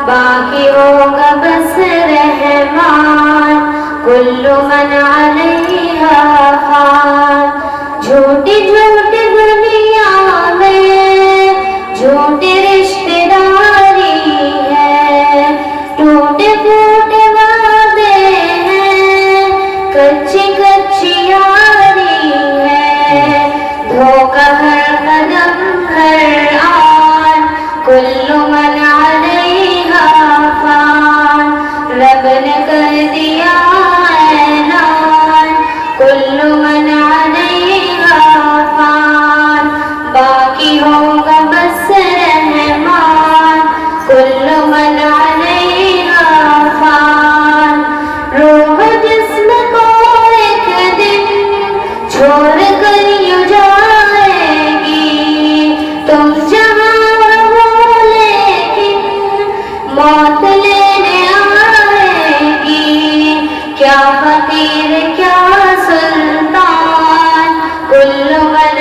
باقی ہوگا بس رحمان، کل من علیہا فان۔ جھوٹی جھوٹی دنیا میں جھوٹی رشتے داری ہے، ٹوٹے پھوٹے وعدے ہیں، کچی کچی یاری ہے، دھوکہ ہر قدم ہر آن، کل من علیہا فان۔ رب نے کر دیا اعلان، کل من علیہا فان، باقی ہوگا بس رحمان، کل من علیہا فان۔ روح جسم کو ایک دن چھوڑ کر یوں جائے گی، تم جہاں رہو لیکن موت لینے آئے گی، کیا فقیر کیا سلطان، کل من